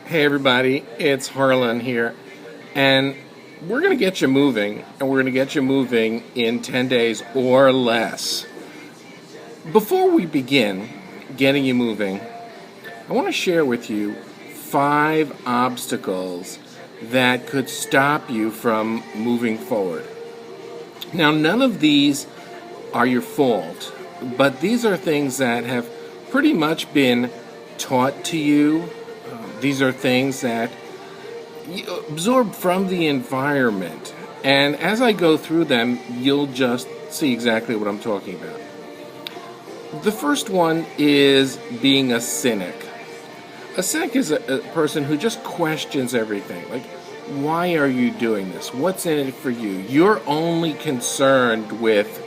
Hey everybody, it's Harlan here, and we're going to get you moving, and we're going to get you moving in 10 days or less. Before we begin getting you moving, I want to share with you 5 obstacles that could stop you from moving forward. Now, none of these are your fault, but these are things that have pretty much been taught to you. These are things that you absorb from the environment. And as I go through them, you'll just see exactly what I'm talking about. The first one is being a cynic. A cynic is a person who just questions everything. Like, why are you doing this? What's in it for you? You're only concerned with,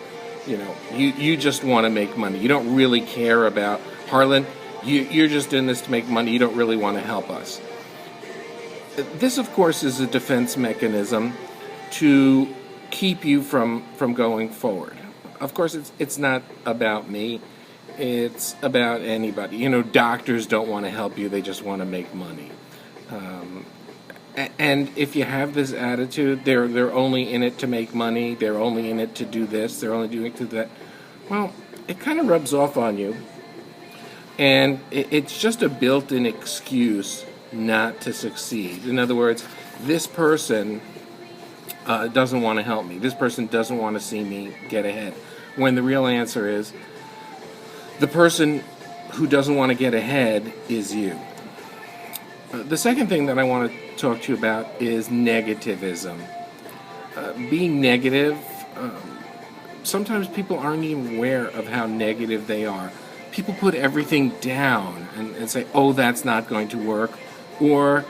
you just want to make money. You don't really care about, Harlan, you're just in this to make money. You don't really want to help us. This, of course, is a defense mechanism to keep you from going forward. Of course, it's not about me. It's about anybody. Doctors don't want to help you. They just want to make money. And if you have this attitude, they're only in it to make money. They're only in it to do this. They're only doing it to that. Well, it kind of rubs off on you. And it's just a built-in excuse not to succeed. In other words, this person doesn't want to help me. This person doesn't want to see me get ahead. When the real answer is, the person who doesn't want to get ahead is you. The second thing that I want to talk to you about is negativism. Being negative, sometimes people aren't even aware of how negative they are. People put everything down and say, "Oh, that's not going to work," or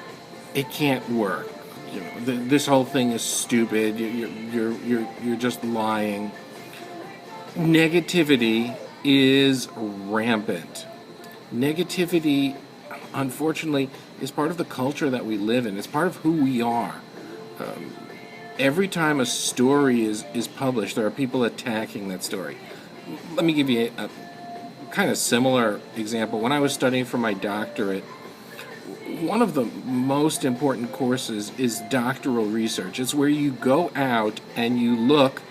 "It can't work." This whole thing is stupid. You're just lying. Negativity is rampant. Negativity, unfortunately, is part of the culture that we live in. It's part of who we are. Every time a story is published, there are people attacking that story. Let me give you a kind of similar example. When I was studying for my doctorate, one of the most important courses is doctoral research. It's where you go out and you look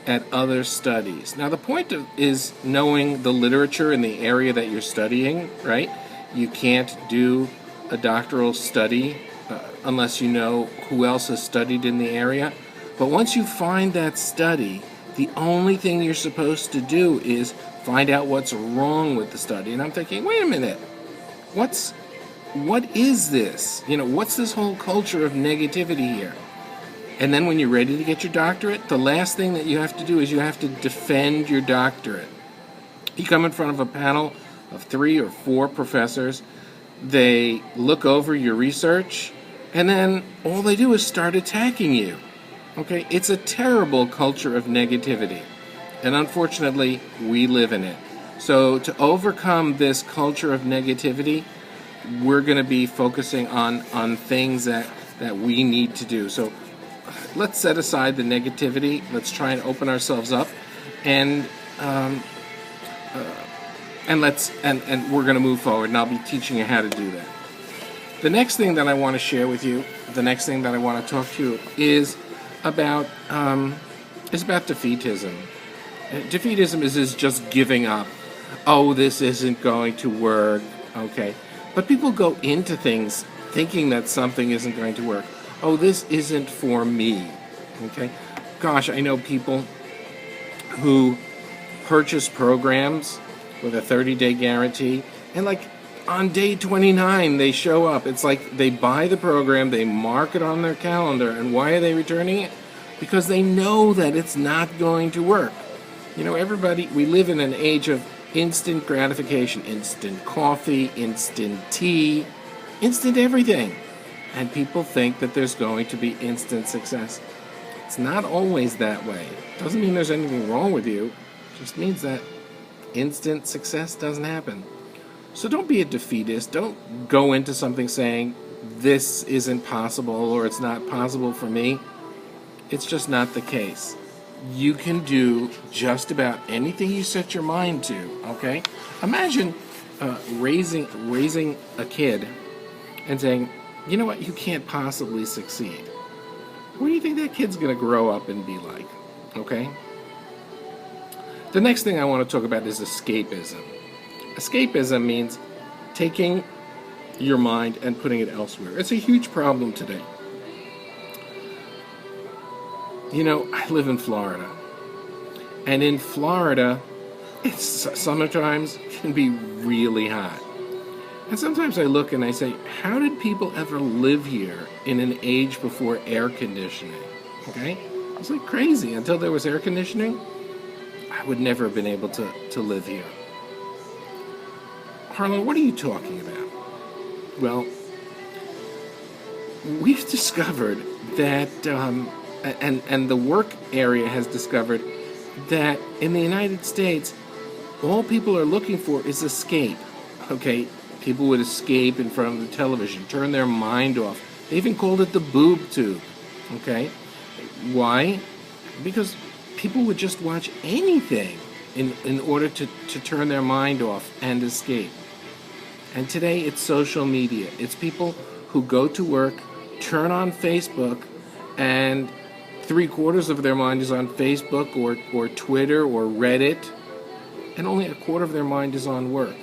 at other studies. Now, the point is knowing the literature in the area that you're studying, right? You can't do a doctoral study unless you know who else has studied in the area. But once you find that study, the only thing you're supposed to do is find out what's wrong with the study. And I'm thinking, wait a minute, what is this? What's this whole culture of negativity here? And then when you're ready to get your doctorate, the last thing that you have to do is you have to defend your doctorate. You come in front of a panel of 3 or 4 professors. They look over your research, and then all they do is start attacking you. Okay? It's a terrible culture of negativity. And unfortunately, we live in it. So to overcome this culture of negativity, we're going to be focusing on things that we need to do. So let's set aside the negativity. Let's try and open ourselves up, and we're going to move forward. And I'll be teaching you how to do that. The next thing that I want to share with you, the next thing that I want to talk to you is about defeatism. Defeatism is just giving up. Oh, this isn't going to work. Okay. But people go into things thinking that something isn't going to work. Oh, this isn't for me. Okay. Gosh, I know people who purchase programs with a 30-day guarantee, and on day 29 they show up. It's like they buy the program, they mark it on their calendar, and why are they returning it? Because they know that it's not going to work. Everybody, we live in an age of instant gratification, instant coffee, instant tea, instant everything. And people think that there's going to be instant success. It's not always that way. Doesn't mean there's anything wrong with you. It just means that instant success doesn't happen. So don't be a defeatist. Don't go into something saying, this isn't possible or it's not possible for me. It's just not the case. You can do just about anything you set your mind to, okay? Imagine raising a kid and saying, you know what, you can't possibly succeed. What do you think that kid's going to grow up and be like? Okay? The next thing I want to talk about is escapism. Escapism means taking your mind and putting it elsewhere. It's a huge problem today. You know, I live in Florida. And in Florida, it's sometimes can be really hot. And sometimes I look and I say, how did people ever live here in an age before air conditioning? Okay? It's like crazy. Until there was air conditioning, I would never have been able to live here. Harlan, what are you talking about? Well, we've discovered that, and the work area has discovered that in the United States, all people are looking for is escape. Okay? People would escape in front of the television, turn their mind off. They even called it the boob tube. Okay? Why? Because people would just watch anything in order to turn their mind off and escape. And today it's social media. It's people who go to work, turn on Facebook, and 3/4 of their mind is on Facebook or Twitter or Reddit, and only 1/4 of their mind is on work.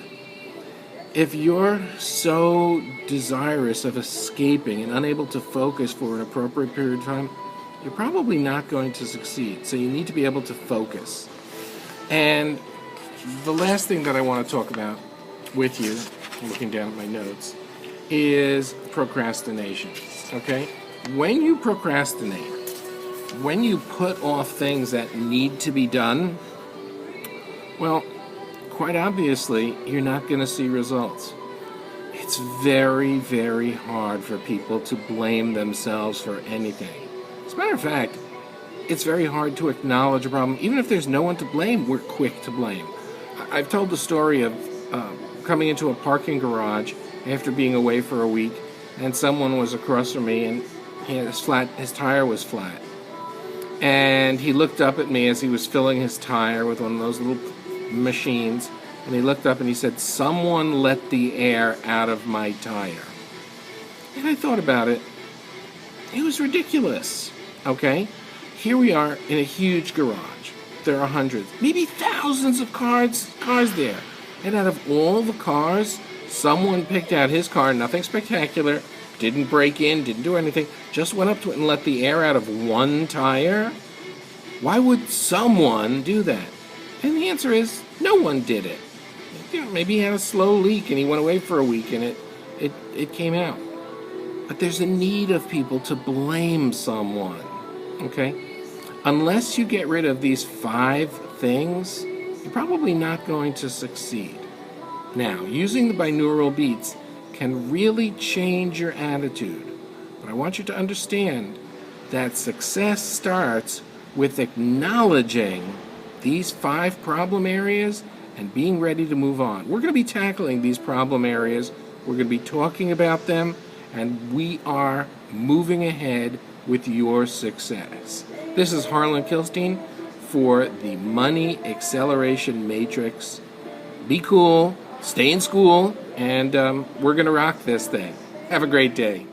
If you're so desirous of escaping and unable to focus for an appropriate period of time, you're probably not going to succeed. So you need to be able to focus. And the last thing that I want to talk about with you, looking down at my notes, is procrastination. Okay? When you procrastinate, when you put off things that need to be done, well, quite obviously, you're not going to see results. It's very, very hard for people to blame themselves for anything. As a matter of fact, it's very hard to acknowledge a problem. Even if there's no one to blame, we're quick to blame. I've told the story of coming into a parking garage after being away for a week, and someone was across from me, and his tire was flat. And he looked up at me as he was filling his tire with one of those little machines, and he looked up and he said, "Someone let the air out of my tire." And I thought about it. It was ridiculous. Okay? Here we are in a huge garage. There are hundreds, maybe thousands of cars there. And out of all the cars, someone picked out his car, nothing spectacular, didn't break in, didn't do anything, just went up to it and let the air out of one tire? Why would someone do that? And the answer is, no one did it. You know, maybe he had a slow leak and he went away for a week and it came out. But there's a need of people to blame someone. Okay? Unless you get rid of these 5 things, you're probably not going to succeed. Now, using the binaural beats can really change your attitude. But I want you to understand that success starts with acknowledging these 5 problem areas and being ready to move on. We're going to be tackling these problem areas. We're going to be talking about them, and we are moving ahead with your success. This is Harlan Kilstein for the Money Acceleration Matrix. Be cool, stay in school, and we're going to rock this thing. Have a great day.